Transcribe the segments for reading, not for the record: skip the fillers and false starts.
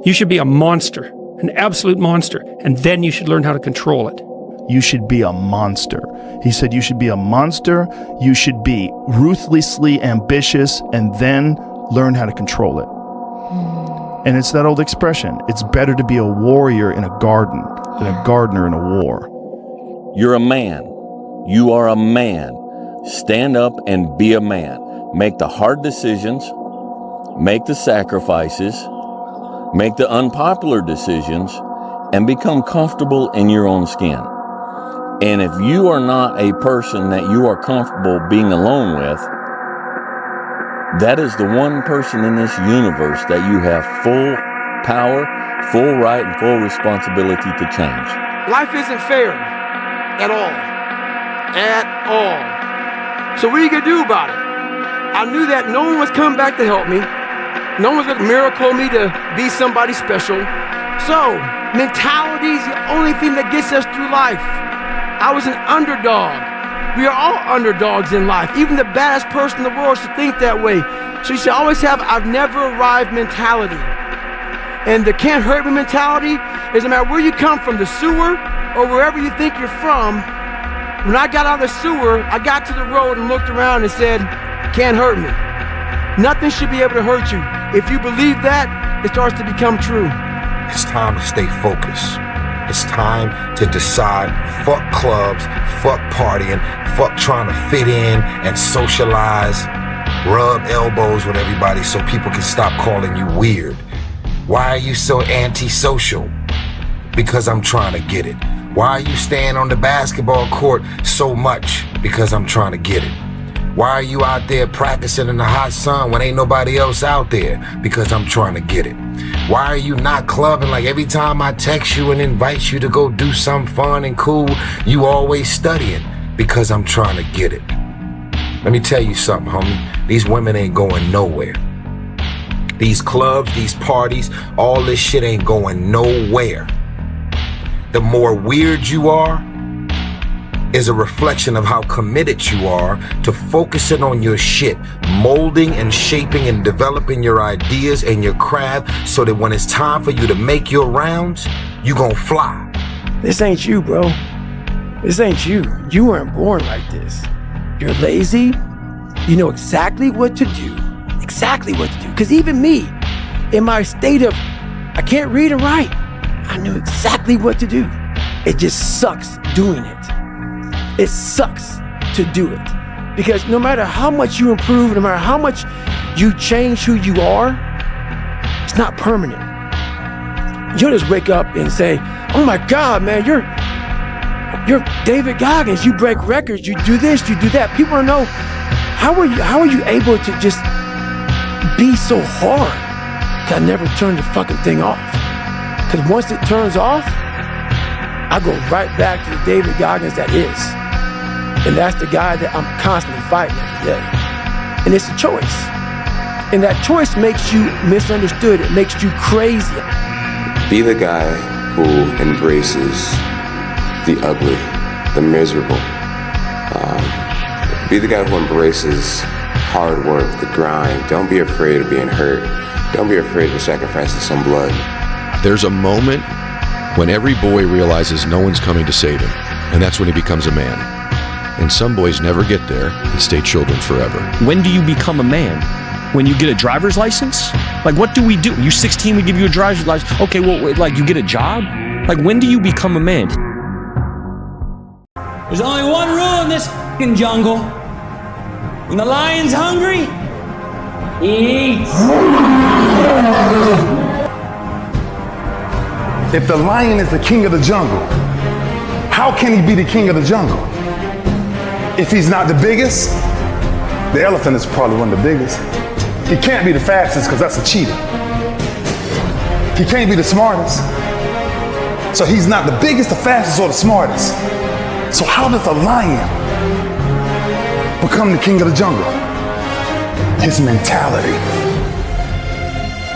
You should be a monster, an absolute monster, and then you should learn how to control it. You should be a monster. He said you should be a monster, you should be ruthlessly ambitious, and then learn how to control it. And it's that old expression, it's better to be a warrior in a garden than a gardener in a war. You're a man. You are a man. Stand up and be a man. Make the hard decisions, make the sacrifices, make the unpopular decisions, and become comfortable in your own skin. And if you are not a person that you are comfortable being alone with, that is the one person in this universe that you have full power, full right, and full responsibility to change. Life isn't fair at all. At all. So what are you going to do about it? I knew that no one was coming back to help me. No one was going to miracle me to be somebody special. So mentality is the only thing that gets us through life. I was an underdog. We are all underdogs in life. Even the baddest person in the world should think that way. So you should always have I've never arrived mentality. And the can't hurt me mentality is no matter where you come from, the sewer or wherever you think you're from. When I got out of the sewer, I got to the road and looked around and said, can't hurt me. Nothing should be able to hurt you. If you believe that, it starts to become true. It's time to stay focused. It's time to decide, fuck clubs, fuck partying, fuck trying to fit in and socialize, rub elbows with everybody so people can stop calling you weird. Why are you so antisocial? Because I'm trying to get it. Why are you staying on the basketball court so much? Because I'm trying to get it. Why are you out there practicing in the hot sun when ain't nobody else out there? Because I'm trying to get it. Why are you not clubbing? Like every time I text you and invite you to go do something fun and cool, you always studying. Because I'm trying to get it. Let me tell you something, homie. These women ain't going nowhere. These clubs, these parties, all this shit ain't going nowhere. The more weird you are is a reflection of how committed you are to focusing on your shit, molding and shaping and developing your ideas and your craft so that when it's time for you to make your rounds, you gon' fly. This ain't you, bro. This ain't you. You weren't born like this. You're lazy. You know exactly what to do. Exactly what to do. Because even me, in my state of, I can't read and write, I knew exactly what to do. It just sucks doing it. It sucks to do it. Because no matter how much you improve, no matter how much you change who you are, it's not permanent. You'll just wake up and say, oh my God, man, you're David Goggins. You break records, you do this, you do that. People don't know, how are you able to just be so hard? I never turned the fucking thing off. Because once it turns off, I go right back to the David Goggins that is. And that's the guy that I'm constantly fighting every day. And it's a choice. And that choice makes you misunderstood. It makes you crazy. Be the guy who embraces the ugly, the miserable. Be the guy who embraces hard work, the grind. Don't be afraid of being hurt. Don't be afraid to sacrifice some blood. There's a moment when every boy realizes no one's coming to save him, and that's when he becomes a man. And some boys never get there and stay children forever. When do you become a man? When you get a driver's license? Like, what do we do? You're 16, we give you a driver's license. Okay, well, like, you get a job? Like, when do you become a man? There's only one rule in this fucking jungle. When the lion's hungry, he eats. If the lion is the king of the jungle, how can he be the king of the jungle? If he's not the biggest, the elephant is probably one of the biggest. He can't be the fastest because that's a cheetah. He can't be the smartest. So he's not the biggest, the fastest, or the smartest. So how does a lion become the king of the jungle? His mentality.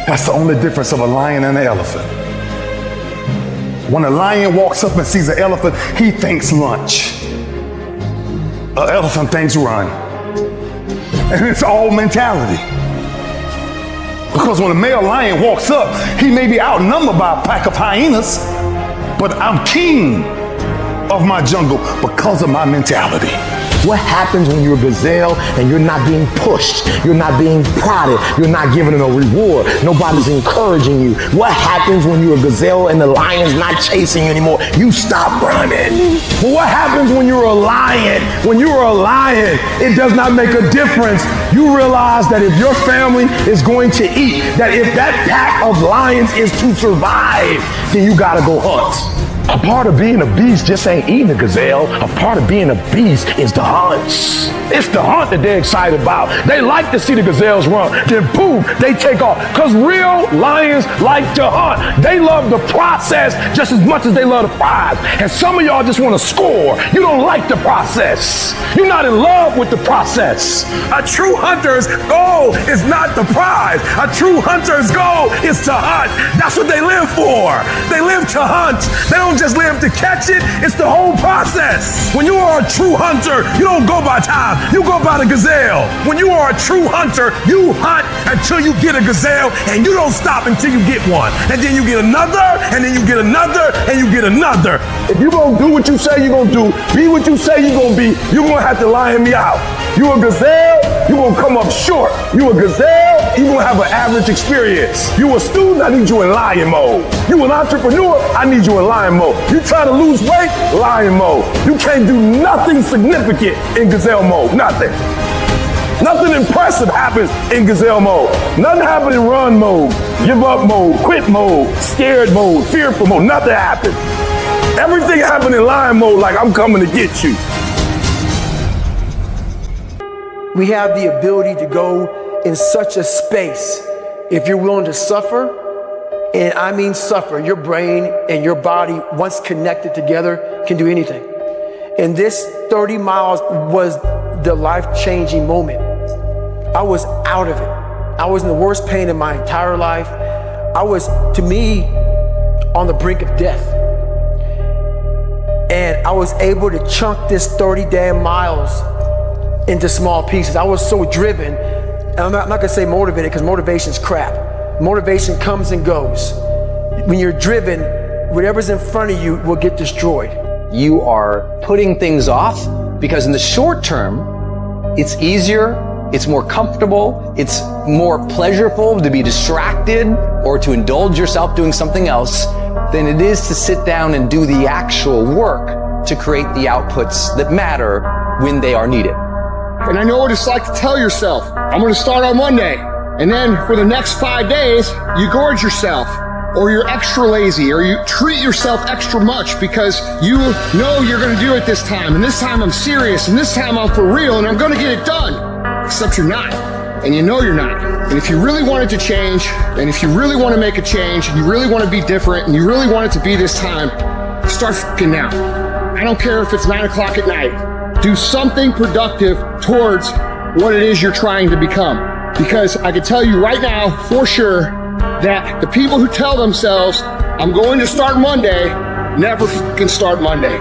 That's the only difference of a lion and an elephant. When a lion walks up and sees an elephant, he thinks lunch. An elephant thinks run. And it's all mentality. Because when a male lion walks up, he may be outnumbered by a pack of hyenas, but I'm king of my jungle because of my mentality. What happens when you're a gazelle and you're not being pushed, you're not being prodded, you're not given a reward, nobody's encouraging you? What happens when you're a gazelle and the lion's not chasing you anymore? You stop running. But what happens when you're a lion? When you are a lion, it does not make a difference. You realize that if your family is going to eat, that if that pack of lions is to survive, then you gotta go hunt. A part of being a beast just ain't eating a gazelle. A part of being a beast is the hunt. It's the hunt that they're excited about. They like to see the gazelles run. Then boom, they take off. Because real lions like to hunt. They love the process just as much as they love the prize. And some of y'all just want to score. You don't like the process. You're not in love with the process. A true hunter's goal is not the prize. A true hunter's goal is to hunt. That's what they live for. They live to hunt. They don't just live to catch it. It's the whole process. When you are a true hunter, you don't go by time. You go by the gazelle. When you are a true hunter, you hunt until you get a gazelle, and you don't stop until you get one. And then you get another, and then you get another, and you get another. If you're going to do what you say you're going to do, be what you say you're going to be, you're going to have to lion me out. You a gazelle, you're going to come up short. You a gazelle, you're going to have an average experience. You a student, I need you in lion mode. You an entrepreneur, I need you in lion mode. You trying to lose weight, lion mode. You can't do nothing significant in gazelle mode, nothing. Nothing impressive happens in gazelle mode. Nothing happens in run mode, give up mode, quit mode, scared mode, fearful mode, nothing happens. Everything happens in lion mode like I'm coming to get you. We have the ability to go in such a space if you're willing to suffer, and I mean suffer. Your brain and your body, once connected together, can do anything. And this 30 miles was the life-changing moment. I was out of it. I was in the worst pain in my entire life. I was, to me, on the brink of death. And I was able to chunk this 30 damn miles into small pieces. I was so driven, and I'm not gonna say motivated because motivation's crap. Motivation comes and goes. When you're driven, whatever's in front of you will get destroyed. You are putting things off because in the short term, it's easier, it's more comfortable, it's more pleasurable to be distracted or to indulge yourself doing something else than it is to sit down and do the actual work to create the outputs that matter when they are needed. And I know what it's like to tell yourself, I'm going to start on Monday. And then for the next 5 days, you gorge yourself, or you're extra lazy, or you treat yourself extra much because you know you're going to do it this time. And this time I'm serious, and this time I'm for real, and I'm going to get it done. Except you're not. And you know you're not. And if you really want it to change, and if you really want to make a change, and you really want to be different, and you really want it to be this time, start fucking now. I don't care if it's 9 o'clock at night. Do something productive towards what it is you're trying to become. Because I can tell you right now, for sure, that the people who tell themselves, I'm going to start Monday, never can start Monday.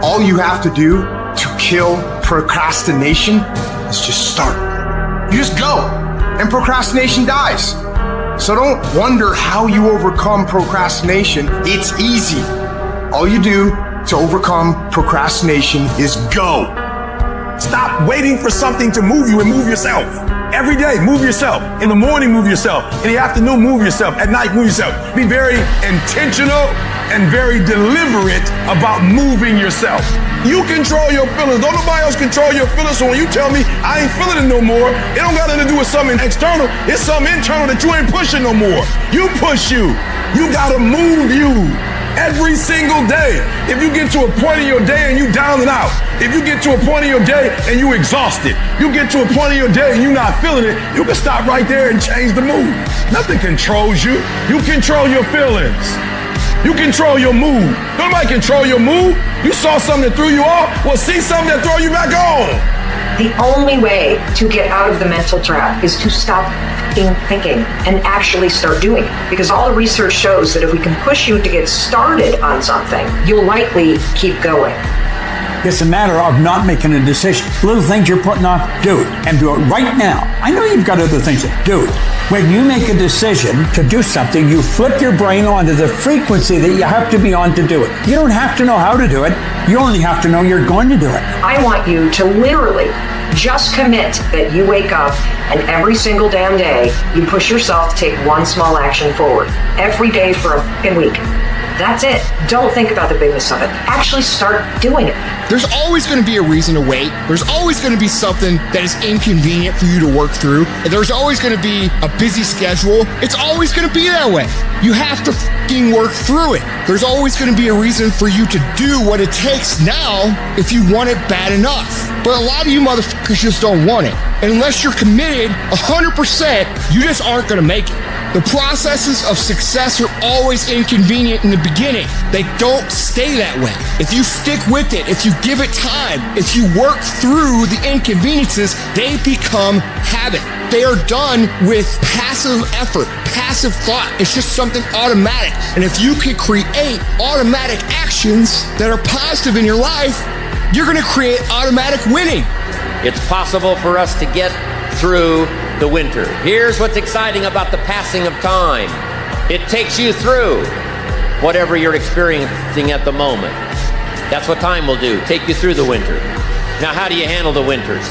All you have to do to kill procrastination is just start. You just go, and procrastination dies. So don't wonder how you overcome procrastination. It's easy. All you do to overcome procrastination is go. Stop waiting for something to move you and move yourself. Every day, move yourself. In the morning, move yourself. In the afternoon, move yourself. At night, move yourself. Be very intentional and very deliberate about moving yourself. You control your feelings. Don't nobody else control your feelings. So when you tell me I ain't feeling it no more, it don't got nothing to do with something external. It's something internal that you ain't pushing no more. You push you. You gotta move you. Every single day. If you get to a point in your day and you down and out, if you get to a point in your day and you exhausted, you get to a point in your day and you're not feeling it, you can stop right there and change the mood. Nothing controls you. You control your feelings. You control your mood. Nobody control your mood. You saw something that threw you off, well, see something that throw you back on. The only way to get out of the mental trap is to stop thinking and actually start doing it. Because all the research shows that if we can push you to get started on something, you'll likely keep going. It's a matter of not making a decision. Little things you're putting off, do it. And do it right now. I know you've got other things to do it. When you make a decision to do something, you flip your brain onto the frequency that you have to be on to do it. You don't have to know how to do it. You only have to know you're going to do it. I want you to literally just commit that you wake up and every single damn day you push yourself to take one small action forward. Every day for a fucking week. That's it. Don't think about the bigness of it. Actually start doing it. There's always going to be a reason to wait. There's always going to be something that is inconvenient for you to work through. There's always going to be a busy schedule. It's always going to be that way. You have to fucking work through it. There's always going to be a reason for you to do what it takes now if you want it bad enough. But a lot of you motherfuckers just don't want it. And unless you're committed 100%, you just aren't going to make it. The processes of success are always inconvenient in the beginning. They don't stay that way. If you stick with it, if you give it time, if you work through the inconveniences, they become habit. They are done with passive effort, passive thought. It's just something automatic. And if you can create automatic actions that are positive in your life, you're going to create automatic winning. It's possible for us to get through the winter. Here's what's exciting about the passing of time. It takes you through whatever you're experiencing at the moment. That's what time will do, take you through the winter. Now, how do you handle the winters?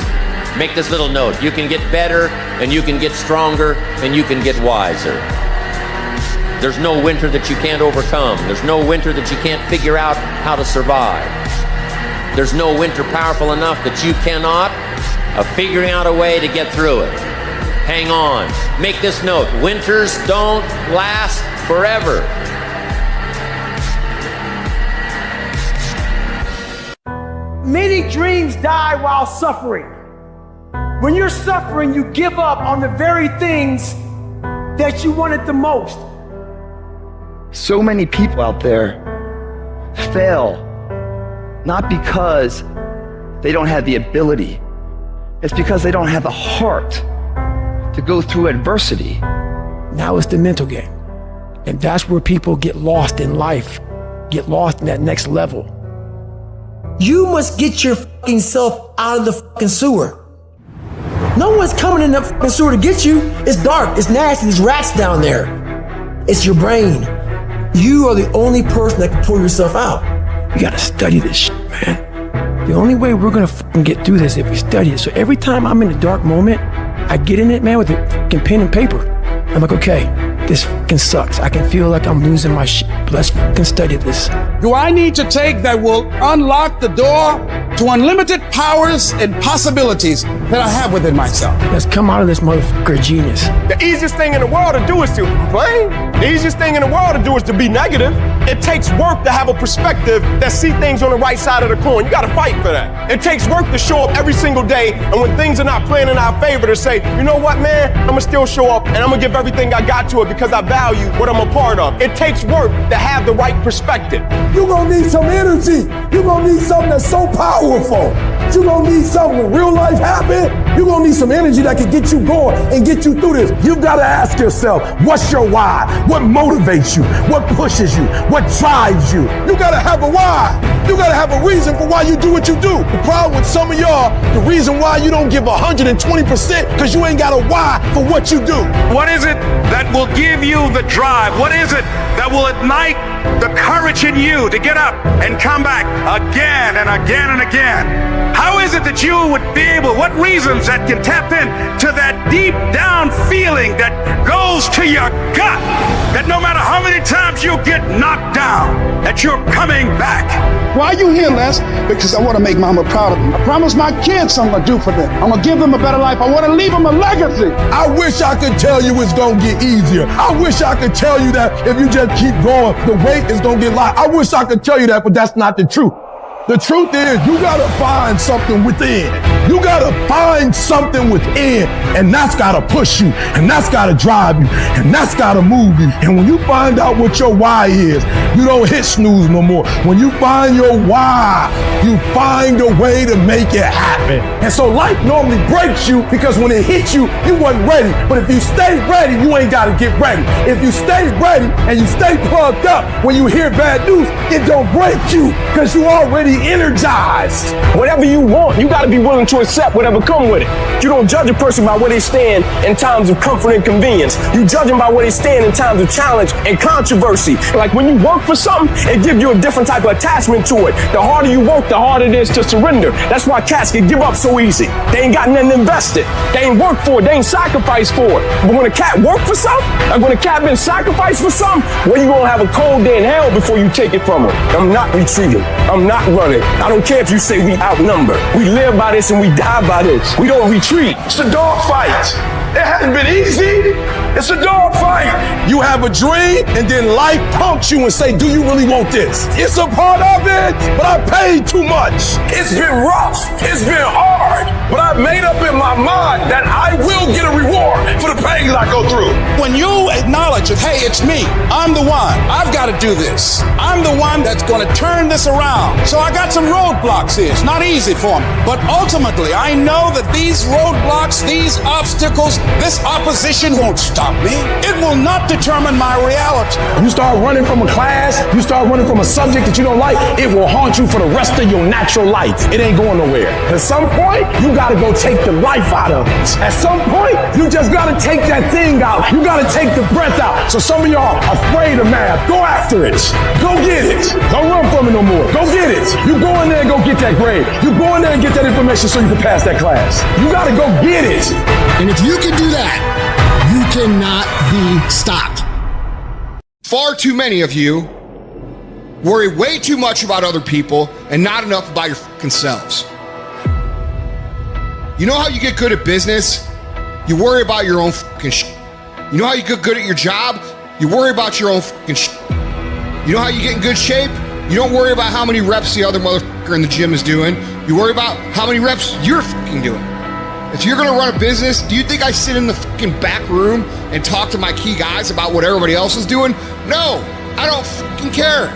Make this little note. You can get better, and you can get stronger, and you can get wiser. There's no winter that you can't overcome. There's no winter that you can't figure out how to survive. There's no winter powerful enough that you cannot figuring out a way to get through it. Hang on. Make this note. Winters don't last forever. Many dreams die while suffering. When you're suffering, you give up on the very things that you wanted the most. So many people out there fail, not because they don't have the ability. It's because they don't have the heart to go through adversity. Now it's the mental game. And that's where people get lost in life, get lost in that next level. You must get your fucking self out of the fucking sewer. No one's coming in the fucking sewer to get you. It's dark, it's nasty, there's rats down there. It's your brain. You are the only person that can pull yourself out. You gotta study this shit, man. The only way we're gonna fucking get through this is if we study it. So every time I'm in a dark moment, I get in it, man, with a fucking pen and paper. I'm like, okay, this fucking sucks. I can feel like I'm losing my shit, but let's fucking study this. Do I need to take that will unlock the door to unlimited powers and possibilities that I have within myself? Let's come out of this motherfucker genius. The easiest thing in the world to do is to complain. The easiest thing in the world to do is to be negative. It takes work to have a perspective that see things on the right side of the coin. You gotta fight for that. It takes work to show up every single day, and when things are not playing in our favor, to say, you know what, man, I'm gonna still show up and I'm gonna give everything I got to it because I value what I'm a part of. It takes work to have the right perspective. You're gonna need some energy. You're gonna need something that's so powerful. You're gonna need something when real life happens. You're gonna need some energy that can get you going and get you through this. You've gotta ask yourself, what's your why? What motivates you? What pushes you? What drives you? You gotta have a why. You gotta have a reason for why you do what you do. The problem with some of y'all, the reason why you don't give 120% because you ain't got a why for what you do. What is it that will give you the drive? What is it that will ignite the courage in you to get up and come back again and again and again? How is it that you would be able, what reasons that can tap into that deep down feeling that goes to your gut, that no matter how many times you get knocked down, that you're coming back? Why are you here, Les? Because I want to make mama proud of me. I promise my kids I'm going to do for them. I'm going to give them a better life. I want to leave them a legacy. I wish I could tell you it's going to get easier. I wish I could tell you that if you just keep going, the weight is going to get light. I wish I could tell you that, but that's not the truth. The truth is, you gotta find something within. You gotta find something within, and that's gotta push you, and that's gotta drive you, and that's gotta move you. And when you find out what your why is, you don't hit snooze no more. When you find your why, you find a way to make it happen. And so life normally breaks you because when it hits you, you wasn't ready. But if you stay ready, you ain't gotta get ready. If you stay ready and you stay plugged up, when you hear bad news, it don't break you because you already energized. Whatever you want, you got to be willing to accept whatever come with it. You don't judge a person by where they stand in times of comfort and convenience. You judge them by where they stand in times of challenge and controversy. Like when you work for something, it gives you a different type of attachment to it. The harder you work, the harder it is to surrender. That's why cats can give up so easy. They ain't got nothing invested. They ain't worked for it. They ain't sacrificed for it. But when a cat worked for something, like when a cat been sacrificed for something, well, you gonna have a cold day in hell before you take it from her. I'm not retreating. I'm not running. I don't care if you say we outnumber. We live by this and we die by this. We don't retreat. It's a dog fight. It hasn't been easy. It's a dog fight. You have a dream and then life punks you and say, do you really want this? It's a part of it, but I paid too much. It's been rough. It's been hard, but I've made up in my mind that I will get a reward for the pain I go through. When you acknowledge it, hey, it's me. I'm the one. I've got to do this. I'm the one that's going to turn this around. So I got some roadblocks here. It's not easy for me. But ultimately, I know that these roadblocks, these obstacles, this opposition won't stop me. It will not determine my reality. You start running from a class, you start running from a subject that you don't like, it will haunt you for the rest of your natural life. It ain't going nowhere. At some point, you gotta go take the life out of it. At some point, you just gotta take that thing out. You gotta take the breath out. So some of y'all are afraid of math. Go after it. Go get it. Don't run from it no more. Go get it. You go in there and go get that grade. You go in there and get that information so you can pass that class. You gotta go get it. And if you can do that, you cannot be stopped. Far too many of you worry way too much about other people and not enough about your fucking selves. You know how you get good at business? You worry about your own fucking shit. You know how you get good at your job? You worry about your own fucking shit. You know how you get in good shape? You don't worry about how many reps the other motherfucker in the gym is doing. You worry about how many reps you're fucking doing. If you're gonna run a business, do you think I sit in the fucking back room and talk to my key guys about what everybody else is doing? No, I don't fucking care.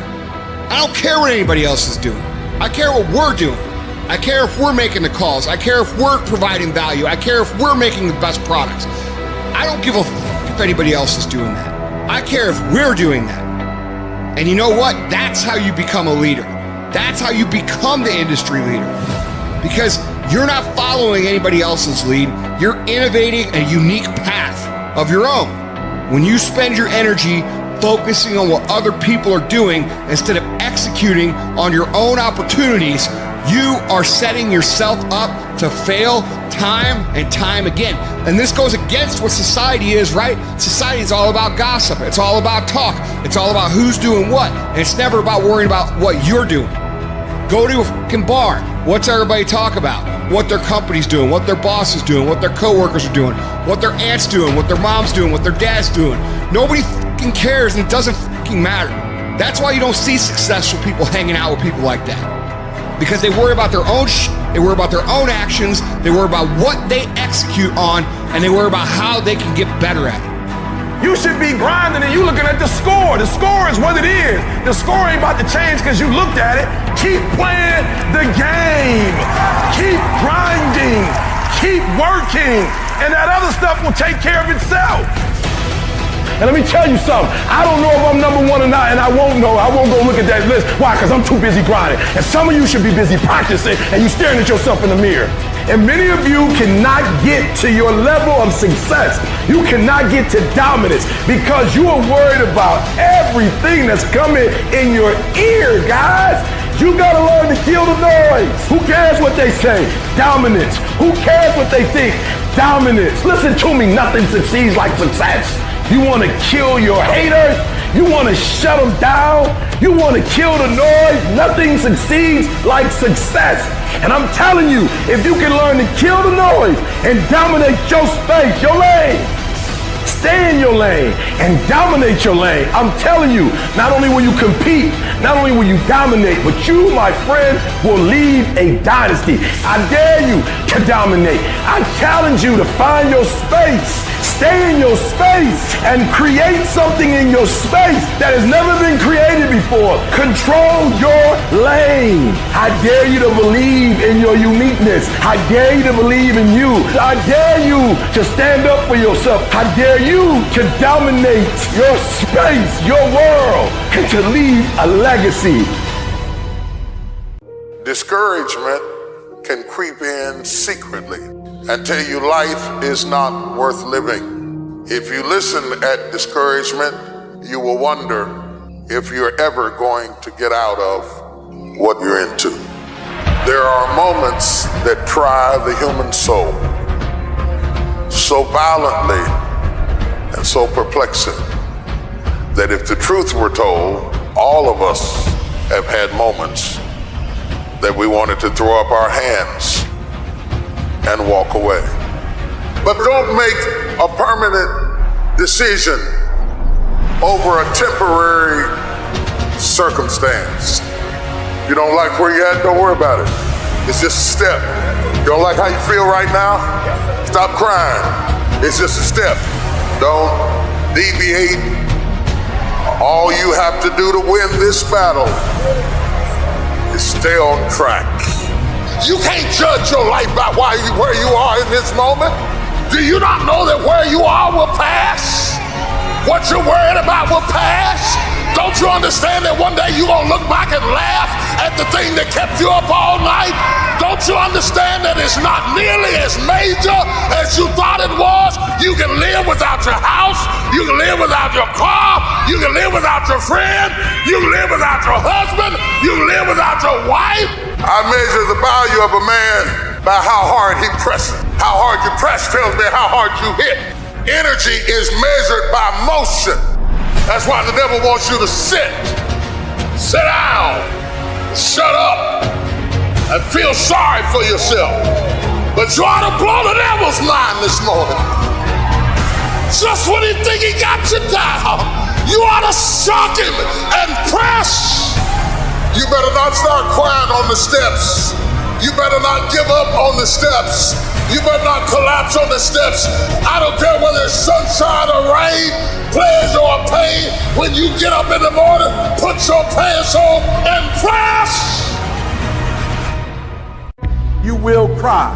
I don't care what anybody else is doing. I care what we're doing. I care if we're making the calls. I care if we're providing value. I care if we're making the best products. I don't give a fuck if anybody else is doing that. I care if we're doing that. And you know what? That's how you become a leader. That's how you become the industry leader. Because you're not following anybody else's lead. You're innovating a unique path of your own. When you spend your energy focusing on what other people are doing instead of executing on your own opportunities, you are setting yourself up to fail time and time again. And this goes against what society is, right? Society is all about gossip. It's all about talk. It's all about who's doing what. And it's never about worrying about what you're doing. Go to a fucking bar. What's everybody talk about? What their company's doing, what their boss is doing, what their coworkers are doing, what their aunt's doing, what their mom's doing, what their dad's doing. Nobody fucking cares, and it doesn't fucking matter. That's why you don't see successful people hanging out with people like that. Because they worry about their own they worry about their own actions, they worry about what they execute on, and they worry about how they can get better at it. You should be grinding and you looking at the score. The score is what it is. The score ain't about to change because you looked at it. Keep playing the game. Keep grinding. Keep working. And that other stuff will take care of itself. And let me tell you something. I don't know if I'm number one or not, and I won't know. I won't go look at that list. Why? Because I'm too busy grinding. And some of you should be busy practicing, and you staring at yourself in the mirror. And many of you cannot get to your level of success. You cannot get to dominance because you are worried about everything that's coming in your ear, guys. You gotta learn to kill the noise. Who cares what they say? Dominance. Who cares what they think? Dominance. Listen to me, nothing succeeds like success. You want to kill your haters? You want to shut them down? You want to kill the noise? Nothing succeeds like success. And I'm telling you, if you can learn to kill the noise and dominate your space, your lane, stay in your lane and dominate your lane, I'm telling you, not only will you compete, not only will you dominate, but you, my friend, will lead a dynasty. I dare you to dominate. I challenge you to find your space. Stay in your space and create something in your space that has never been created before. Control your lane. I dare you to believe in your uniqueness. I dare you to believe in you. I dare you to stand up for yourself. I dare you to dominate your space, your world, and to leave a legacy. Discouragement can creep in secretly and tell you life is not worth living. If you listen at discouragement, you will wonder if you're ever going to get out of what you're into. There are moments that try the human soul so violently and so perplexing that if the truth were told, all of us have had moments that we wanted to throw up our hands and walk away. But don't make a permanent decision over a temporary circumstance. If you don't like where you're at, don't worry about it. It's just a step. You don't like how you feel right now? Stop crying. It's just a step. Don't deviate. All you have to do to win this battle is stay on track. You can't judge your life by where you are in this moment. Do you not know that where you are will pass? What you're worried about will pass? Don't you understand that one day you're gonna look back and laugh at the thing that kept you up all night? Don't you understand that it's not nearly as major as you thought it was? You can live without your house, you can live without your car, you can live without your friend, you can live without your husband, you can live without your wife. I measure the value of a man by how hard he presses. How hard you press tells me how hard you hit. Energy is measured by motion. That's why the devil wants you to sit down, shut up, and feel sorry for yourself. But you ought to blow the devil's mind this morning. Just when he think he got you down, you ought to shock him and press. You better not start crying on the steps. You better not give up on the steps. You better not collapse on the steps. I don't care whether it's sunshine or rain, pleasure or pain. When you get up in the morning, put your pants on and press. You will cry.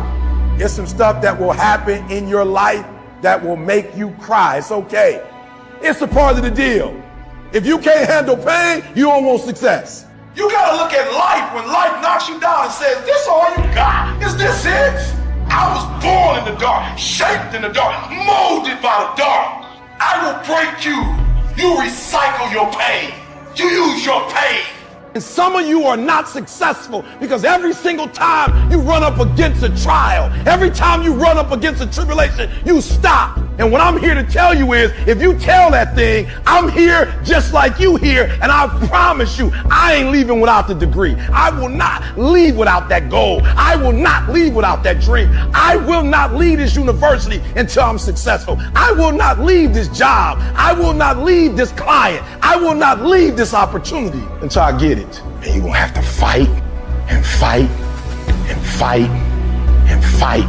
There's some stuff that will happen in your life that will make you cry. It's okay. It's a part of the deal. If you can't handle pain, you don't want success. You gotta look at life when life knocks you down and says, this all you got? Is this it? I was born in the dark, shaped in the dark, molded by the dark. I will break you. You recycle your pain. You use your pain. And some of you are not successful because every single time you run up against a trial, every time you run up against a tribulation, you stop. And what I'm here to tell you is, if you tell that thing, I'm here just like you here, and I promise you, I ain't leaving without the degree. I will not leave without that goal. I will not leave without that dream. I will not leave this university until I'm successful. I will not leave this job. I will not leave this client. I will not leave this opportunity until I get it. And you're gonna have to fight and fight and fight and fight.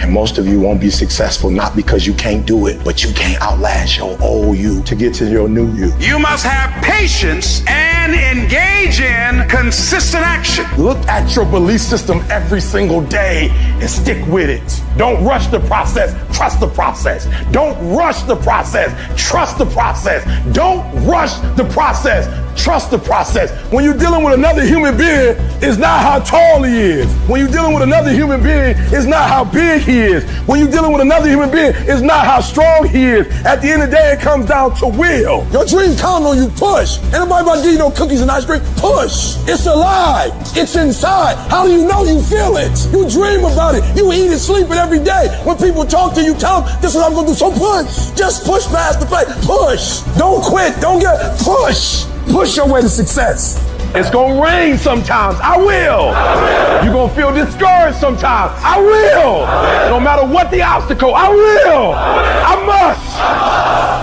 And most of you won't be successful, not because you can't do it, but you can't outlast your old you to get to your new you. You must have patience and engage in consistent action. Look at your belief system every single day and stick with it. Don't rush the process, trust the process. Don't rush the process, trust the process. Don't rush the process, trust the process. When you're dealing with another human being, it's not how tall he is. When you're dealing with another human being, it's not how big he is. When you're dealing with another human being, it's not how strong he is. At the end of the day, it comes down to will. Your dream count on you, push. Ain't nobody about to give you no cookies and ice cream. Push. It's alive. It's inside. How do you know you feel it? You dream about it. You eat it, sleep it every day. When people talk to you, tell them, this is what I'm gonna do. So push. Just push past the plate. Push. Don't quit. Don't push. Push your way to success. It's gonna rain sometimes. I will. You're gonna feel discouraged sometimes. I will. No matter what the obstacle, I will. I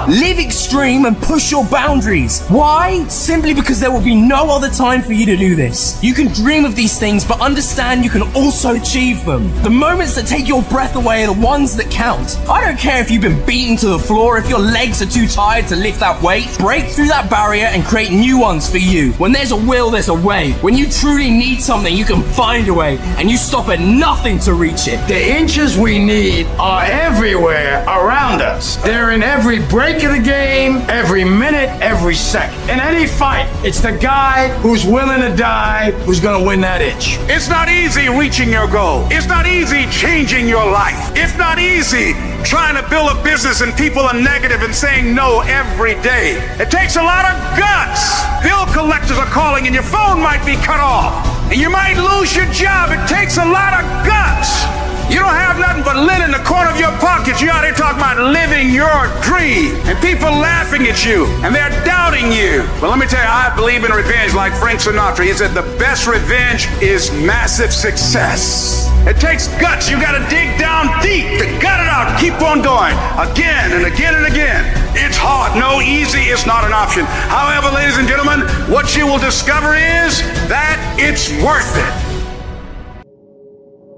must. Live extreme and push your boundaries. Why? Simply because there will be no other time for you to do this. You can dream of these things, but understand you can also achieve them. The moments that take your breath away are the ones that count. I don't care if you've been beaten to the floor, if your legs are too tired to lift that weight. Break through that barrier and create new ones for you. When there's a will, there's a way. When you truly need something, you can find a way, and you stop at nothing to reach it. The inches we need are everywhere around us. They're in every break stake of the game, every minute, every second. In any fight, it's the guy who's willing to die who's gonna win that itch. It's not easy reaching your goal. It's not easy changing your life. It's not easy trying to build a business and people are negative and saying no every day. It takes a lot of guts. Bill collectors are calling and your phone might be cut off. And you might lose your job. It takes a lot of guts. You don't have nothing but lint in the corner of your pocket. You're out here talking about living your dream. And people laughing at you. And they're doubting you. But let me tell you, I believe in revenge like Frank Sinatra. He said the best revenge is massive success. It takes guts. You got to dig down deep to gut it out. Keep on going. Again and again and again. It's hard. No, easy is not an option. However, ladies and gentlemen, what you will discover is that it's worth it.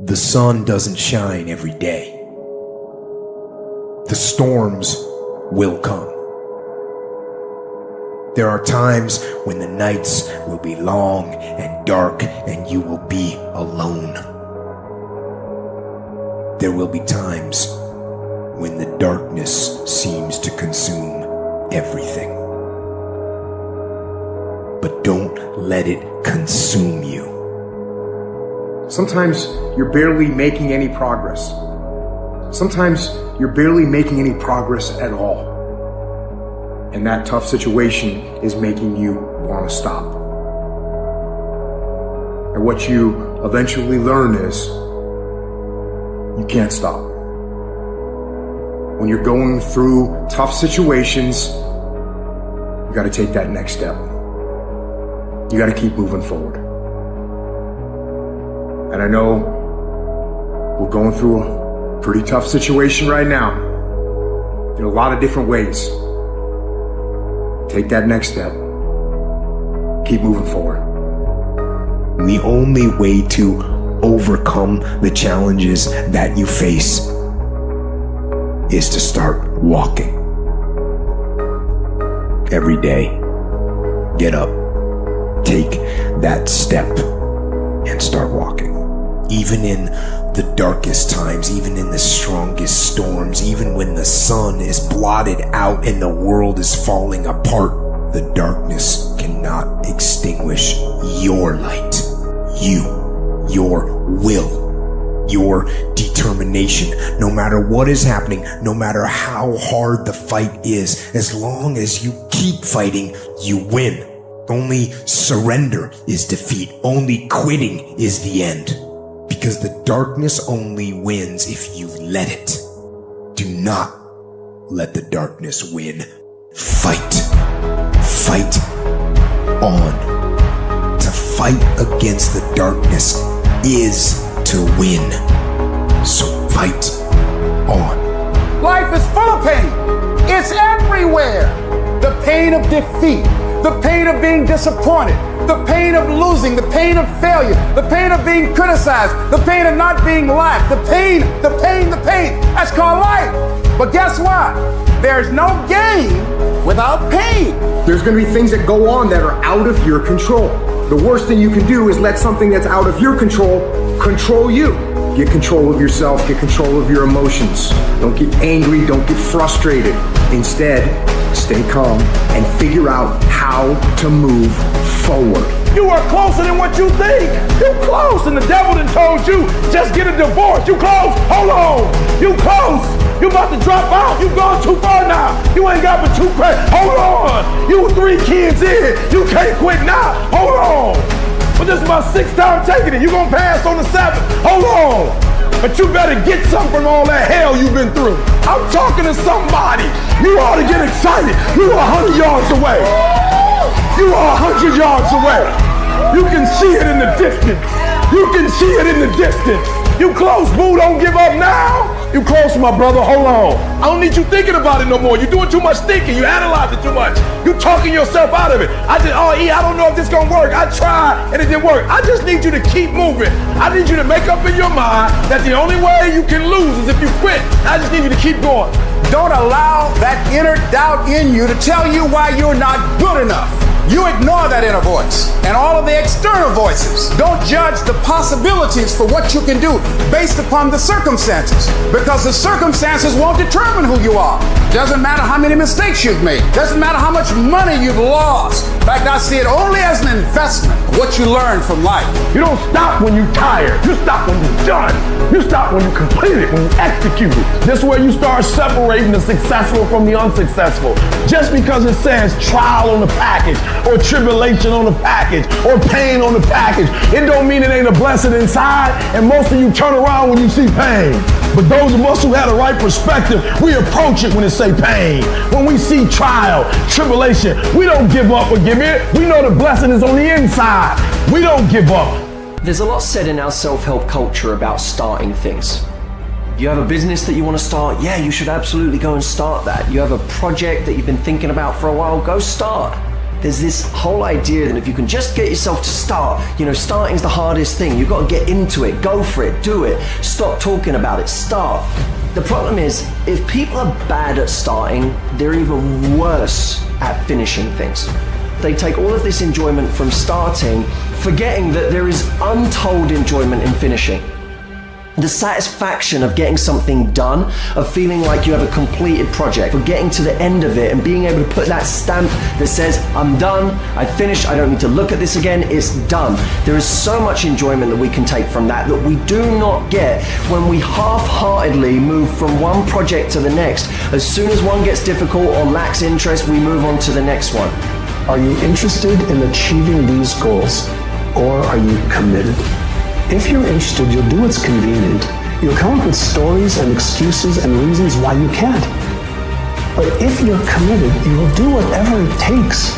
The sun doesn't shine every day. The storms will come. There are times when the nights will be long and dark and you will be alone. There will be times when the darkness seems to consume everything. But don't let it consume you. Sometimes you're barely making any progress. Sometimes you're barely making any progress at all. And that tough situation is making you want to stop. And what you eventually learn is you can't stop. When you're going through tough situations, you got to take that next step. You got to keep moving forward. And I know we're going through a pretty tough situation right now. In a lot of different ways. Take that next step. Keep moving forward. And the only way to overcome the challenges that you face is to start walking. Every day, get up, take that step, and start walking. Even in the darkest times, even in the strongest storms, even when the sun is blotted out and the world is falling apart, the darkness cannot extinguish your light. You, your will, your determination. No matter what is happening, no matter how hard the fight is, as long as you keep fighting, you win. Only surrender is defeat. Only quitting is the end. Because the darkness only wins if you let it. Do not let the darkness win. Fight. Fight on. To fight against the darkness is to win. So fight on. Life is full of pain. It's everywhere. The pain of defeat. The pain of being disappointed, the pain of losing, the pain of failure, the pain of being criticized, the pain of not being liked, the pain. That's called life. But guess what? There's no gain without pain. There's going to be things that go on that are out of your control. The worst thing you can do is let something that's out of your control you. Get control of yourself, get control of your emotions. Don't get angry, don't get frustrated. Instead, stay calm and figure out how to move forward. You are closer than what you think. You close, and the devil done told you, just get a divorce. You close, hold on. You close. You about to drop out. You gone too far now. You ain't got but 2 credits. Hold on. You 3 kids in. You can't quit now. Hold on. But this is my 6th time taking it. You gonna pass on the 7th. Hold on. But you better get something from all that hell you've been through. I'm talking to somebody. You ought to get excited. You are 100 yards away. You are 100 yards away. You can see it in the distance. You can see it in the distance. You close, boo. Don't give up now. You close, my brother. Hold on. I don't need you thinking about it no more. You're doing too much thinking. You analyze it too much. You talking yourself out of it. I don't know if this gonna work. I tried and it didn't work. I just need you to keep moving. I need you to make up in your mind that the only way you can lose is if you quit. I just need you to keep going. Don't allow that inner doubt in you to tell you why you're not good enough. You ignore that inner voice and all of the external voices. Don't judge the possibilities for what you can do based upon the circumstances, because the circumstances won't determine who you are. Doesn't matter how many mistakes you've made. Doesn't matter how much money you've lost. In fact, I see it only as an investment of what you learn from life. You don't stop when you're tired. You stop when you're done. You stop when you complete it, when you execute it. This is where you start separating the successful from the unsuccessful. Just because it says trial on the package, or tribulation on the package, or pain on the package, it don't mean it ain't a blessing inside. And most of you turn around when you see pain. But those of us who had the right perspective, we approach it when it say pain. When we see trial, tribulation, we don't give up or give in. We know the blessing is on the inside. We don't give up. There's a lot said in our self-help culture about starting things. You have a business that you want to start, yeah, you should absolutely go and start that. You have a project that you've been thinking about for a while, go start. There's this whole idea that if you can just get yourself to start, starting's the hardest thing. You've got to get into it, go for it, do it. Stop talking about it, start. The problem is, if people are bad at starting, they're even worse at finishing things. They take all of this enjoyment from starting, forgetting that there is untold enjoyment in finishing. The satisfaction of getting something done, of feeling like you have a completed project, of getting to the end of it and being able to put that stamp that says, I'm done, I finished, I don't need to look at this again, it's done. There is so much enjoyment that we can take from that we do not get when we half-heartedly move from one project to the next. As soon as one gets difficult or lacks interest, we move on to the next one. Are you interested in achieving these goals, or are you committed? If you're interested, you'll do what's convenient. You'll come up with stories and excuses and reasons why you can't. But if you're committed, you'll do whatever it takes.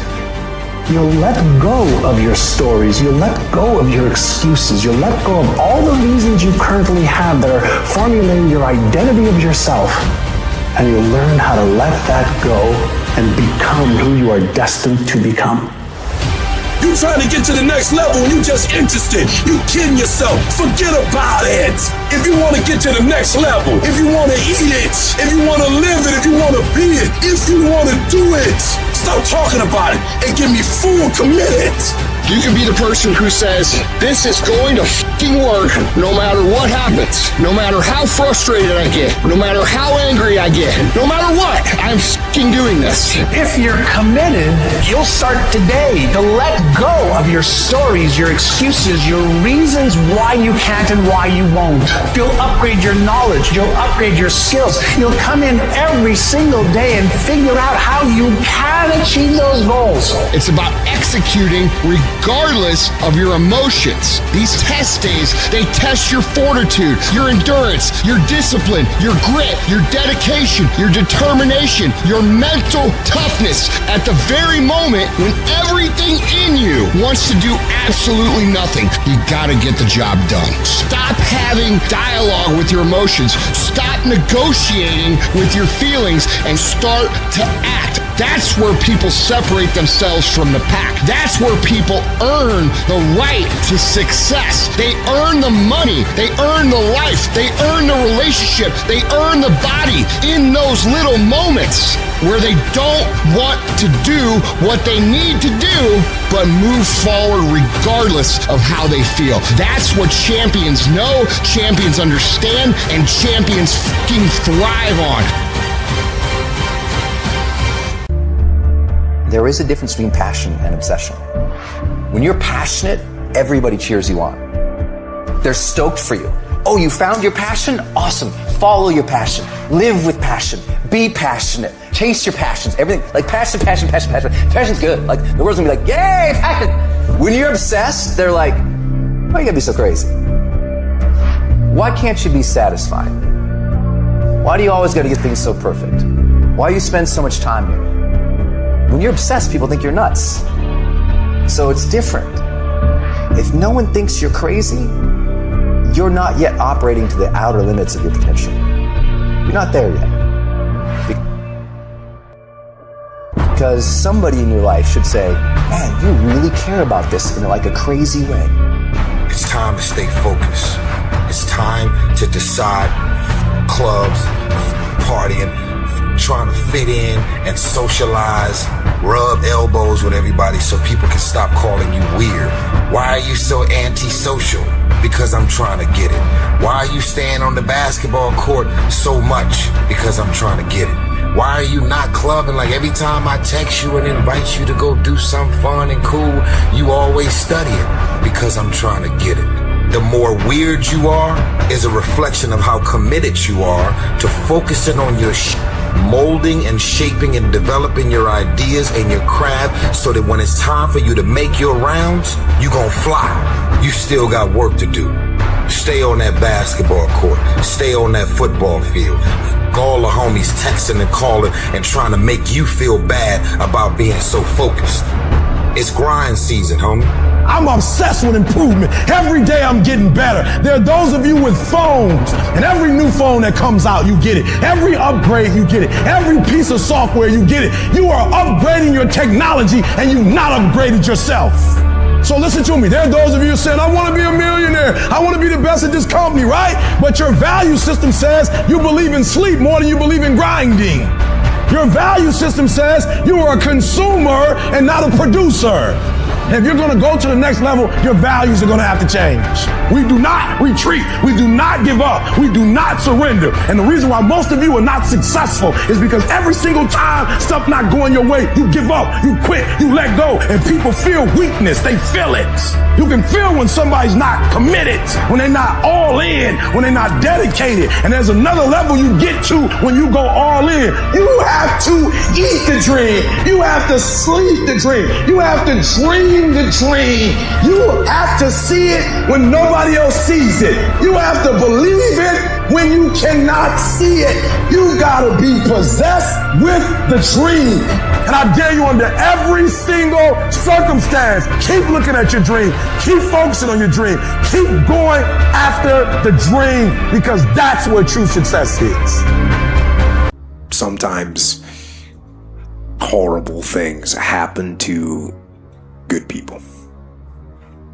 You'll let go of your stories. You'll let go of your excuses. You'll let go of all the reasons you currently have that are formulating your identity of yourself. And you'll learn how to let that go and become who you are destined to become. You trying to get to the next level and you just interested. You kidding yourself. Forget about it. If you want to get to the next level, if you want to eat it, if you want to live it, if you want to be it, if you want to do it, stop talking about it and get me full committed. You can be the person who says, this is going to f***ing work no matter what happens, no matter how frustrated I get, no matter how angry I get, no matter what, I'm f***ing doing this. If you're committed, you'll start today to let go of your stories, your excuses, your reasons why you can't and why you won't. You'll upgrade your knowledge. You'll upgrade your skills. You'll come in every single day and figure out how you can achieve those goals. It's about executing regardless of your emotions. These test days, they test your fortitude, your endurance, your discipline, your grit, your dedication, your determination, your mental toughness at the very moment when everything in you wants to do absolutely nothing. You gotta get the job done. Stop having dialogue with your emotions. Stop negotiating with your feelings and start to act. That's where people separate themselves from the pack. That's where people earn the right to success. They earn the money. They earn the life. They earn the relationship. They earn the body in those little moments where they don't want to do what they need to do, but move forward regardless of how they feel. That's what champions know, champions understand, and champions fucking thrive on. There is a difference between passion and obsession. When you're passionate, everybody cheers you on. They're stoked for you. Oh, you found your passion? Awesome. Follow your passion. Live with passion. Be passionate. Chase your passions. Everything. Like passion. Passion's good. Like the world's gonna be like, yay, passion. When you're obsessed, they're like, why you gotta be so crazy? Why can't you be satisfied? Why do you always gotta get things so perfect? Why do you spend so much time here? When you're obsessed, people think you're nuts. So it's different. If no one thinks you're crazy, you're not yet operating to the outer limits of your potential. You're not there yet. Because somebody in your life should say, man, you really care about this in like a crazy way. It's time to stay focused. It's time to decide clubs, partying, trying to fit in and socialize, rub elbows with everybody so people can stop calling you weird. Why are you so antisocial? Because I'm trying to get it. Why are you staying on the basketball court so much? Because I'm trying to get it. Why are you not clubbing? Like every time I text you and invite you to go do something fun and cool, you always studying. Because I'm trying to get it. The more weird you are is a reflection of how committed you are to focusing on your molding and shaping and developing your ideas and your craft so that when it's time for you to make your rounds, you gon' fly. You still got work to do. Stay on that basketball court. Stay on that football field. All the homies texting and calling and trying to make you feel bad about being so focused. It's grind season, homie. I'm obsessed with improvement. Every day I'm getting better. There are those of you with phones, and every new phone that comes out, you get it. Every upgrade, you get it. Every piece of software, you get it. You are upgrading your technology, and you've not upgraded yourself. So listen to me. There are those of you saying, I want to be a millionaire. I want to be the best at this company, right? But your value system says you believe in sleep more than you believe in grinding. Your value system says you are a consumer and not a producer. If you're going to go to the next level, your values are going to have to change. We do not retreat. We do not give up. We do not surrender. And the reason why most of you are not successful is because every single time stuff not going your way, you give up, you quit, you let go, and people feel weakness. They feel it. You can feel when somebody's not committed, when they're not all in, when they're not dedicated. And there's another level you get to when you go all in. You have to eat the dream. You have to sleep the dream. You have to dream the dream. You have to see it when nobody else sees it. You have to believe it when you cannot see it. You gotta be possessed with the dream. And I dare you under every single circumstance, keep looking at your dream. Keep focusing on your dream. Keep going after the dream because that's where true success is. Sometimes horrible things happen to good people.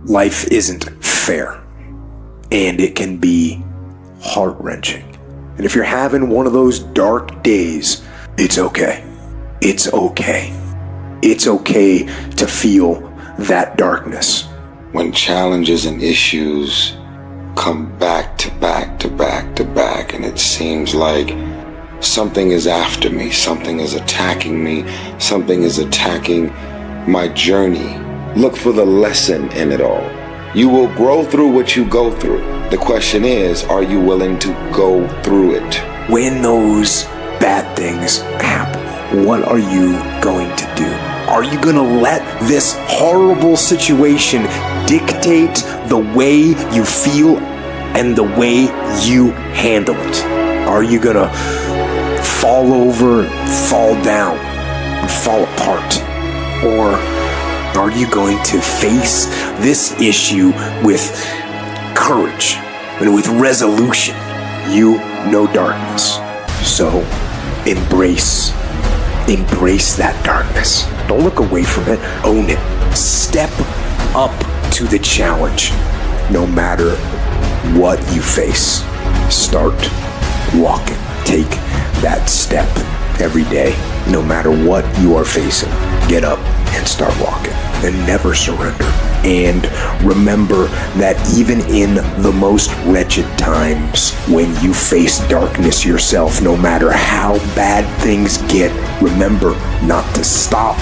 Life isn't fair, and it can be heart-wrenching. And if you're having one of those dark days, it's okay. It's okay. It's okay to feel that darkness. When challenges and issues come back to back to back to back, and it seems like something is after me, something is attacking me, something is attacking my journey. Look for the lesson in it all. You will grow through what you go through. The question is, are you willing to go through it? When those bad things happen, what are you going to do? Are you going to let this horrible situation dictate the way you feel and the way you handle it? Are you going to fall over, fall down, and fall apart? Or are you going to face this issue with courage and with resolution? You know darkness. So embrace that darkness. Don't look away from it. Own it. Step up to the challenge. No matter what you face, start walking. Take that step every day. No matter what you are facing, get up and start walking. And never surrender. And remember that even in the most wretched times, when you face darkness yourself, no matter how bad things get, remember not to stop.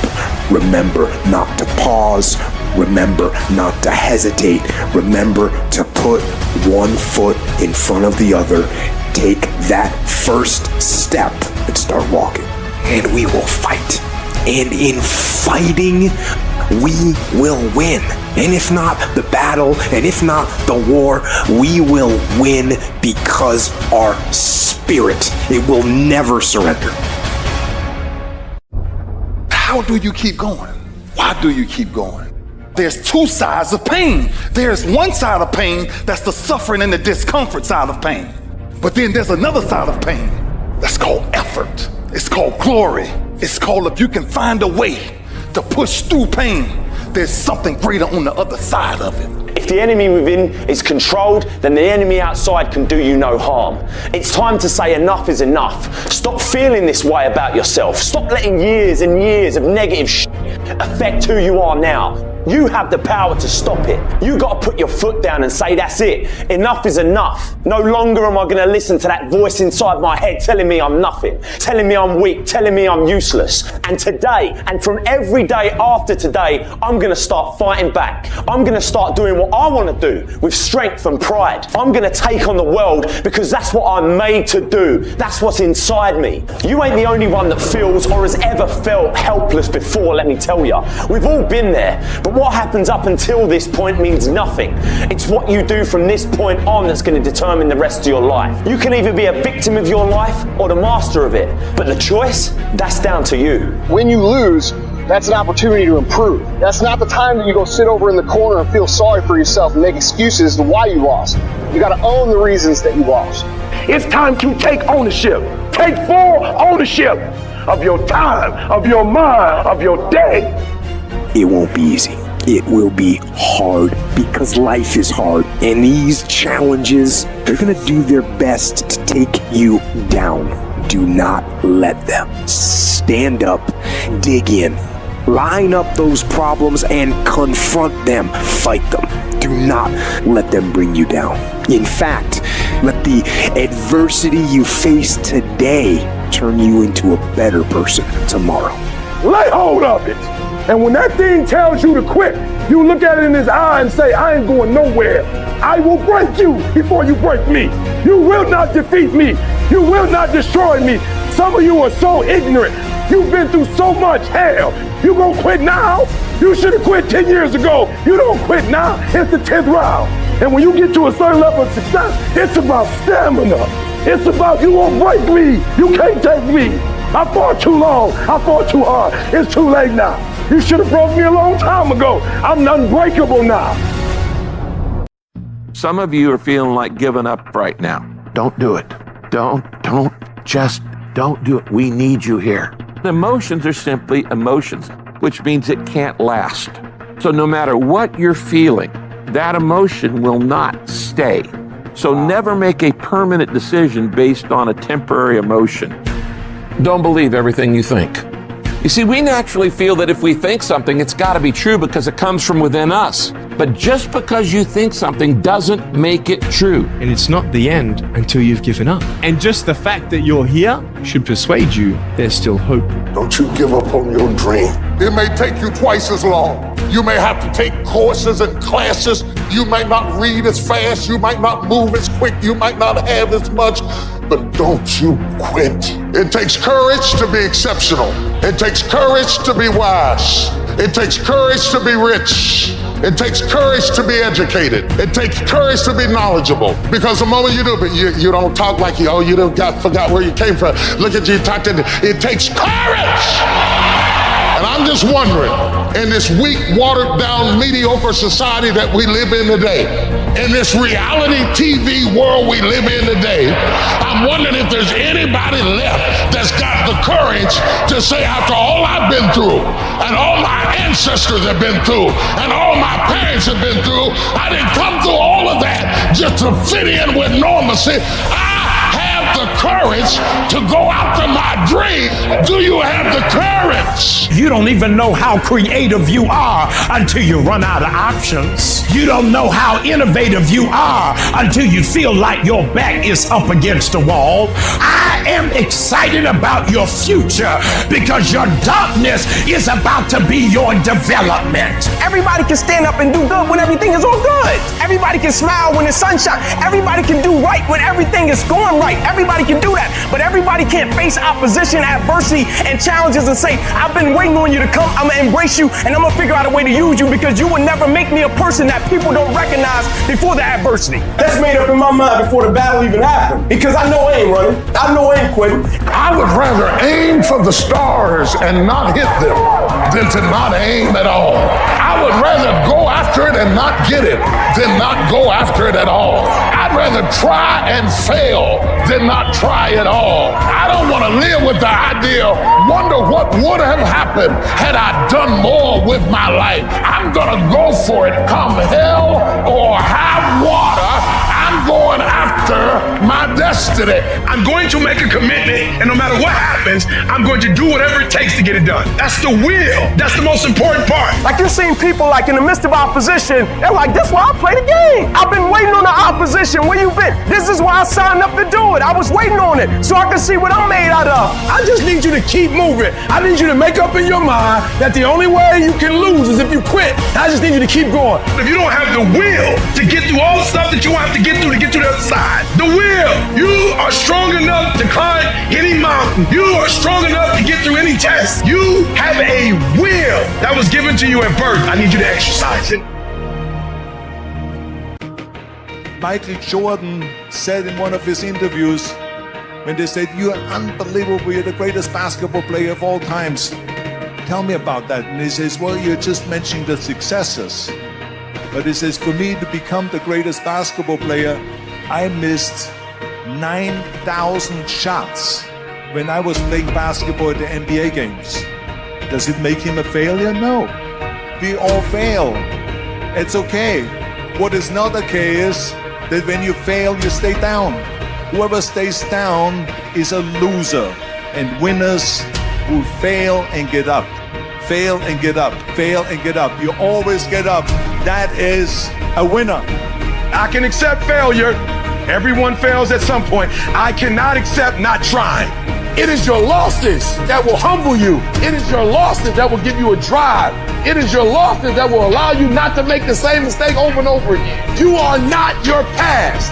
Remember not to pause. Remember not to hesitate. Remember to put one foot in front of the other. Take that first step and start walking. And we will fight. And in fighting, we will win. And if not the battle, and if not the war, we will win because our spirit, it will never surrender. How do you keep going? Why do you keep going? There's two sides of pain. There's one side of pain that's the suffering and the discomfort side of pain. But then there's another side of pain that's called effort. It's called glory. It's called if you can find a way to push through pain, there's something greater on the other side of it. If the enemy within is controlled, then the enemy outside can do you no harm. It's time to say enough is enough. Stop feeling this way about yourself. Stop letting years and years of negative shit affect who you are now. You have the power to stop it. You got to put your foot down and say, that's it. Enough is enough. No longer am I going to listen to that voice inside my head telling me I'm nothing, telling me I'm weak, telling me I'm useless. And today, and from every day after today, I'm going to start fighting back. I'm going to start doing what I want to do with strength and pride. I'm going to take on the world because that's what I'm made to do. That's what's inside me. You ain't the only one that feels or has ever felt helpless before, let me tell you. We've all been there. But what happens up until this point means nothing. It's what you do from this point on that's going to determine the rest of your life. You can either be a victim of your life or the master of it. But the choice, that's down to you. When you lose, that's an opportunity to improve. That's not the time that you go sit over in the corner and feel sorry for yourself and make excuses as to why you lost. You got to own the reasons that you lost. It's time to take ownership. Take full ownership of your time, of your mind, of your day. It won't be easy. It will be hard because life is hard. And these challenges, they're going to do their best to take you down. Do not let them. Stand up, dig in, line up those problems and confront them. Fight them. Do not let them bring you down. In fact, let the adversity you face today turn you into a better person tomorrow. Lay hold of it. And when that thing tells you to quit, you look at it in his eye and say, I ain't going nowhere. I will break you before you break me. You will not defeat me. You will not destroy me. Some of you are so ignorant. You've been through so much hell. You gonna quit now? You should have quit 10 years ago. You don't quit now. It's the 10th round. And when you get to a certain level of success, it's about stamina. It's about you won't break me. You can't take me. I fought too long. I fought too hard. It's too late now. You should have broke me a long time ago. I'm unbreakable now. Some of you are feeling like giving up right now. Don't do it. Just don't do it. We need you here. Emotions are simply emotions, which means it can't last. So no matter what you're feeling, that emotion will not stay. So never make a permanent decision based on a temporary emotion. Don't believe everything you think. You see, we naturally feel that if we think something, it's got to be true because it comes from within us. But just because you think something doesn't make it true. And it's not the end until you've given up. And just the fact that you're here should persuade you there's still hope. Don't you give up on your dream. It may take you twice as long. You may have to take courses and classes. You might not read as fast. You might not move as quick. You might not have as much. But don't you quit. It takes courage to be exceptional. It takes courage to be wise. It takes courage to be rich. It takes courage to be educated. It takes courage to be knowledgeable. Because the moment you do, but you don't talk like you forgot where you came from. Look at you talking. It takes courage. And I'm just wondering, in this weak, watered down, mediocre society that we live in today, in this reality TV world we live in today, I'm wondering if there's anybody left that's got the courage to say, after all I've been through, and all my ancestors have been through, and all my parents have been through, I didn't come through all of that just to fit in with normalcy. The courage to go after my dream. Do you have the courage? You don't even know how creative you are until you run out of options. You don't know how innovative you are until you feel like your back is up against the wall. I am excited about your future because your darkness is about to be your development. Everybody can stand up and do good when everything is all good. Everybody can smile when the sun shines. Everybody can do right when everything is going right. Everybody can do that, but everybody can't face opposition, adversity, and challenges and say, I've been waiting on you to come, I'm gonna embrace you, and I'm gonna figure out a way to use you because you will never make me a person that people don't recognize before the adversity. That's made up in my mind before the battle even happened, because I know I ain't running, I know I ain't quitting. I would rather aim for the stars and not hit them than to not aim at all. I would rather go after it and not get it than not go after it at all. I'd rather try and fail than not try at all. I don't want to live with the idea, wonder what would have happened had I done more with my life. I'm gonna go for it, come hell or high water. I'm going after my destiny. I'm going to make a commitment, and no matter what happens, I'm going to do whatever it takes to get it done. That's the will. That's the most important part. Like you're seeing people like in the midst of opposition, they're like, this is why I play the game. I've been waiting on the opposition. Where you been? This is why I signed up to do it. I was waiting on it so I can see what I'm made out of. I just need you to keep moving. I need you to make up in your mind that the only way you can lose is if you quit. I just need you to keep going. If you don't have the will to get through all the stuff that you have to get through to get to the other side, the will, you are strong enough to climb any mountain. You are strong enough to get through any test. You have a will that was given to you at birth. I need you to exercise it. Michael Jordan said in one of his interviews, when they said, "You're unbelievable, you're the greatest basketball player of all times. Tell me about that." And he says, "Well, you're just mentioning the successes." But he says, "For me to become the greatest basketball player, I missed 9,000 shots when I was playing basketball at the NBA games." Does it make him a failure? No. We all fail. It's okay. What is not okay is that when you fail, you stay down. Whoever stays down is a loser. And winners will fail and get up. Fail and get up. Fail and get up. You always get up. That is a winner. I can accept failure. Everyone fails at some point. I cannot accept not trying. It is your losses that will humble you. It is your losses that will give you a drive. It is your losses that will allow you not to make the same mistake over and over again. You are not your past.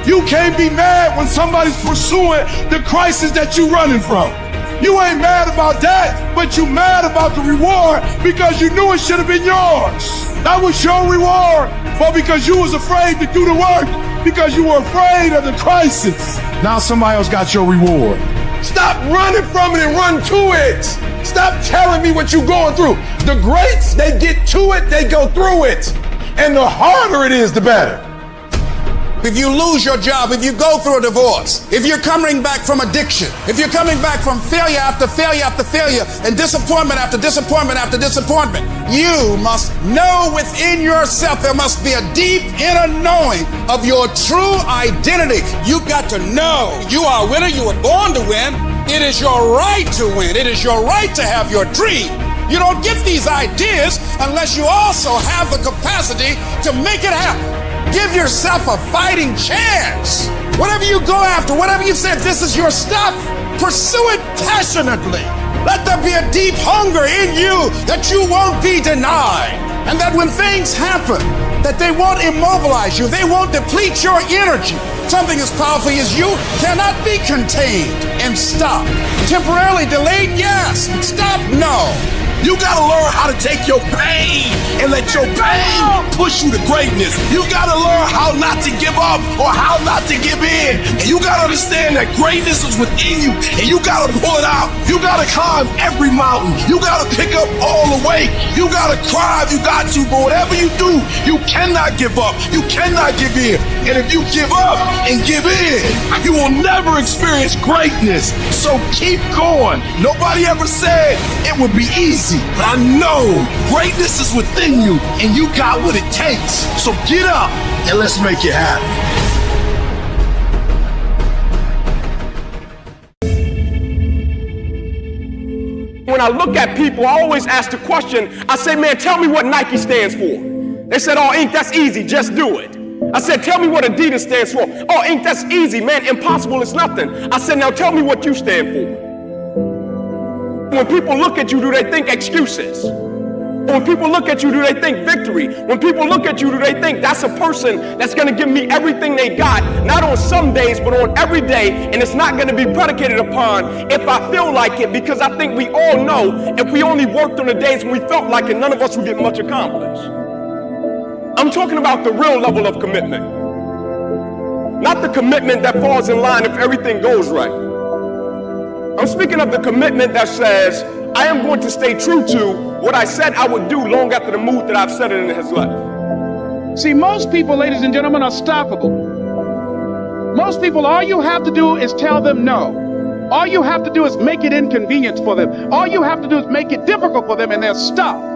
You can't be mad when somebody's pursuing the crisis that you're running from. You ain't mad about that, but you mad about the reward because you knew it should have been yours. That was your reward, but because you was afraid to do the work, because you were afraid of the crisis. Now somebody else got your reward. Stop running from it and run to it. Stop telling me what you're going through. The greats, they get to it, they go through it. And the harder it is, the better. If you lose your job, if you go through a divorce, if you're coming back from addiction, if you're coming back from failure after failure after failure and disappointment after disappointment after disappointment, you must know within yourself, there must be a deep inner knowing of your true identity. You got to know you are a winner. You were born to win. It is your right to win. It is your right to have your dream. You don't get these ideas unless you also have the capacity to make it happen. Give yourself a fighting chance. Whatever you go after, whatever you said, this is your stuff, pursue it passionately. Let there be a deep hunger in you that you won't be denied. And that when things happen, that they won't immobilize you, they won't deplete your energy. Something as powerful as you cannot be contained and stopped. Temporarily delayed, yes. Stop, no. You gotta learn how to take your pain and let your pain push you to greatness. You gotta learn how not to give up or how not to give in. And you gotta understand that greatness is within you and you gotta pull it out. You gotta climb every mountain. You gotta pick up all the weight. You gotta cry if you got to, but whatever you do, you cannot give up. You cannot give in. And if you give up and give in, you will never experience greatness. So keep going. Nobody ever said it would be easy. But I know greatness is within you and you got what it takes. So get up and let's make it happen. When I look at people, I always ask the question, I say, man, tell me what Nike stands for. They said, oh, Inc., that's easy, just do it. I said, tell me what Adidas stands for. Oh, Inc., that's easy, man, impossible is nothing. I said, now tell me what you stand for. When people look at you, do they think excuses? When people look at you, do they think victory? When people look at you, do they think that's a person that's going to give me everything they got, not on some days, but on every day, and it's not going to be predicated upon if I feel like it, because I think we all know if we only worked on the days when we felt like it, none of us would get much accomplished. I'm talking about the real level of commitment, not the commitment that falls in line if everything goes right. I'm speaking of the commitment that says, I am going to stay true to what I said I would do long after the mood that I've set it in has left. See, most people, ladies and gentlemen, are stoppable. Most people, all you have to do is tell them no. All you have to do is make it inconvenient for them. All you have to do is make it difficult for them, and they'll stop.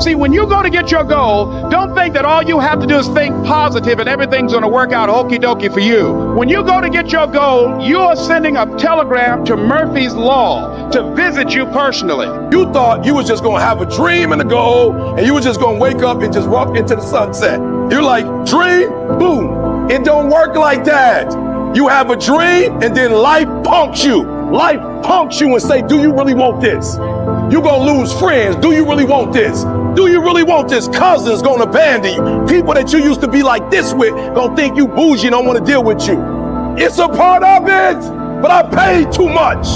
See, when you go to get your goal, don't think that all you have to do is think positive and everything's going to work out okie dokie for you. When you go to get your goal, you are sending a telegram to Murphy's Law to visit you personally. You thought you was just gonna have a dream and a goal, and you was just gonna wake up and just walk into the sunset. You're like, dream, boom. It don't work like that. You have a dream, and then life punks you. Life punks you and say, do you really want this? You're gonna lose friends. Do you really want this? Do you really want this? Cousins gonna abandon you. People that you used to be like this with gonna think you bougie and don't wanna deal with you. It's a part of it, but I paid too much.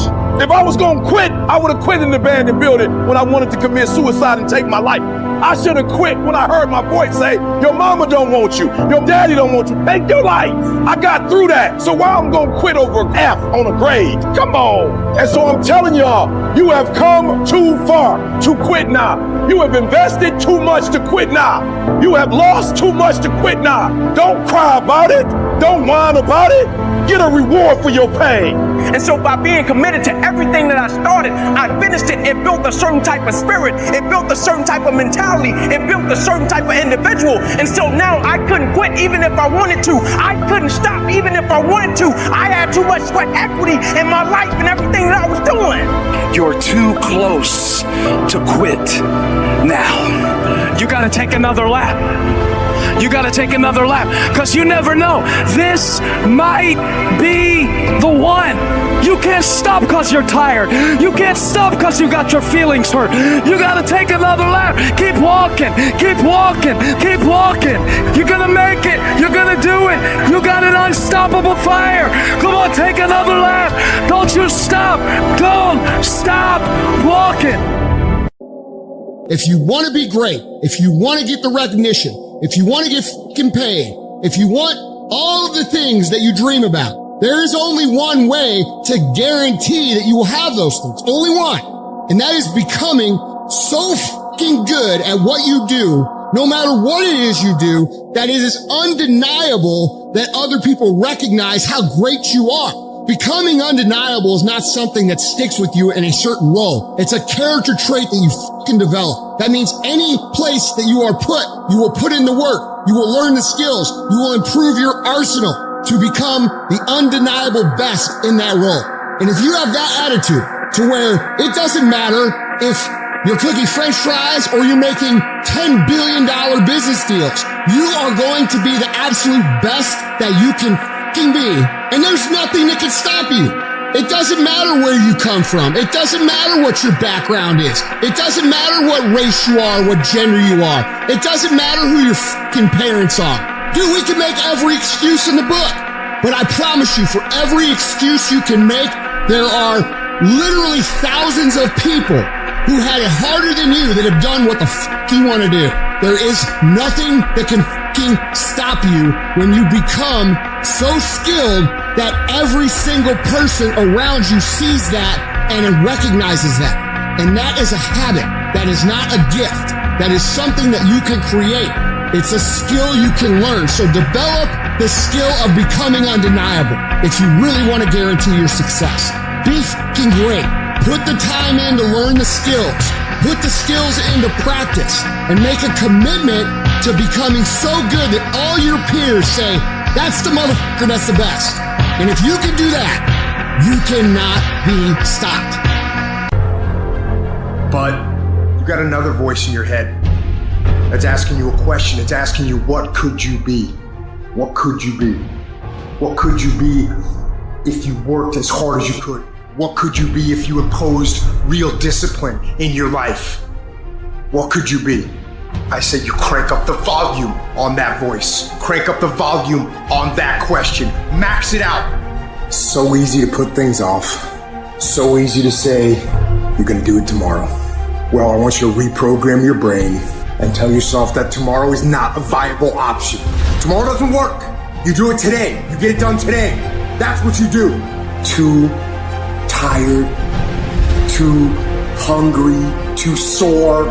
If I was gonna quit, I would have quit in the abandoned building when I wanted to commit suicide and take my life. I should have quit when I heard my voice say, your mama don't want you, your daddy don't want you, take your life. I got through that, so why I'm gonna quit over an F on a grade? Come on. And so I'm telling y'all, you have come too far to quit now. You have invested too much to quit now. You have lost too much to quit now. Don't cry about it. Don't whine about it. Get a reward for your pain. And so by being committed to everything that I started, I finished it. It built a certain type of spirit. It built a certain type of mentality. It built a certain type of individual. And so now I couldn't quit even if I wanted to. I couldn't stop even if I wanted to. I had too much sweat equity in my life and everything that I was doing. You're too close to quit. Now, you gotta take another lap. You gotta take another lap, because you never know. This might be the one. You can't stop because you're tired. You can't stop because you got your feelings hurt. You gotta take another lap. Keep walking, keep walking, keep walking. You're gonna make it. You're gonna do it. You got an unstoppable fire. Come on, take another lap. Don't you stop. Don't stop walking. If you want to be great, if you want to get the recognition, if you want to get fucking paid, if you want all of the things that you dream about, there is only one way to guarantee that you will have those things. Only one. And that is becoming so fucking good at what you do, no matter what it is you do, that it is undeniable that other people recognize how great you are. Becoming undeniable is not something that sticks with you in a certain role. It's a character trait that you fucking develop. That means any place that you are put, you will put in the work. You will learn the skills. You will improve your arsenal to become the undeniable best in that role. And if you have that attitude to where it doesn't matter if you're cooking French fries or you're making $10 billion business deals, you are going to be the absolute best that you can be, and there's nothing that can stop you. It doesn't matter where you come from. It doesn't matter what your background is. It doesn't matter what race you are, what gender you are. It doesn't matter who your fucking parents are. Dude, we can make every excuse in the book, but I promise you, for every excuse you can make, there are literally thousands of people who had it harder than you that have done what the fuck you want to do. There is nothing that can fucking stop you when you become so skilled that every single person around you sees that and it recognizes that. And that is a habit. That is not a gift. That is something that you can create. It's a skill you can learn. So develop the skill of becoming undeniable if you really want to guarantee your success. Be fucking great. Put the time in to learn the skills. Put the skills into practice and make a commitment to becoming so good that all your peers say, that's the motherfucker that's the best. And if you can do that, you cannot be stopped. But you got another voice in your head that's asking you a question. It's asking you, what could you be? What could you be? What could you be if you worked as hard as you could? What could you be if you imposed real discipline in your life? What could you be? I say you crank up the volume on that voice. Crank up the volume on that question. Max it out. It's so easy to put things off. So easy to say, you're gonna do it tomorrow. Well, I want you to reprogram your brain and tell yourself that tomorrow is not a viable option. Tomorrow doesn't work. You do it today. You get it done today. That's what you do. Too tired, too hungry, too sore,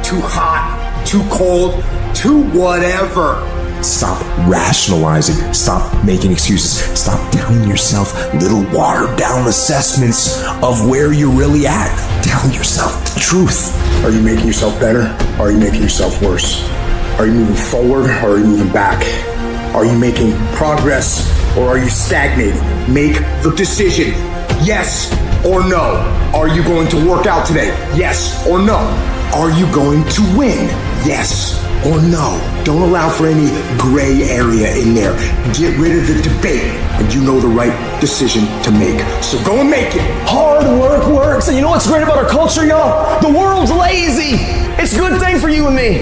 too hot, too cold, too whatever. Stop rationalizing. Stop making excuses. Stop telling yourself little watered down assessments of where you're really at. Tell yourself the truth. Are you making yourself better? Or are you making yourself worse? Are you moving forward or are you moving back? Are you making progress or are you stagnating? Make the decision. Yes or no. Are you going to work out today? Yes or no. Are you going to win? Yes or no. Don't allow for any gray area in there. Get rid of the debate and you know the right decision to make. So go and make it. Hard work works. And you know what's great about our culture, y'all? The world's lazy. It's a good thing for you and me.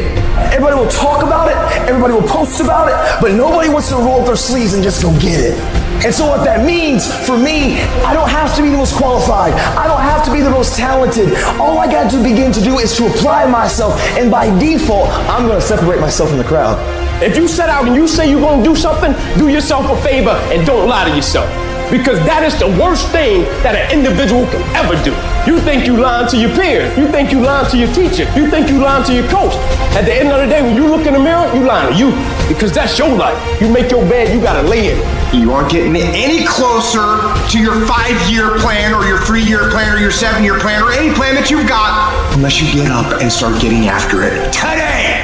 Everybody will talk about it. Everybody will post about it. But nobody wants to roll up their sleeves and just go get it. And so what that means for me, I don't have to be the most qualified. I don't have to be the most talented. All I got to begin to do is to apply myself. And by default, I'm going to separate myself from the crowd. If you set out and you say you're going to do something, do yourself a favor and don't lie to yourself. Because that is the worst thing that an individual can ever do. You think you lying to your peers. You think you lying to your teacher. You think you lying to your coach. At the end of the day, when you look in the mirror, you lying to you. Because that's your life. You make your bed, you got to lay in it. You aren't getting any closer to your 5-year plan or your 3-year plan or your 7-year plan or any plan that you've got unless you get up and start getting after it today.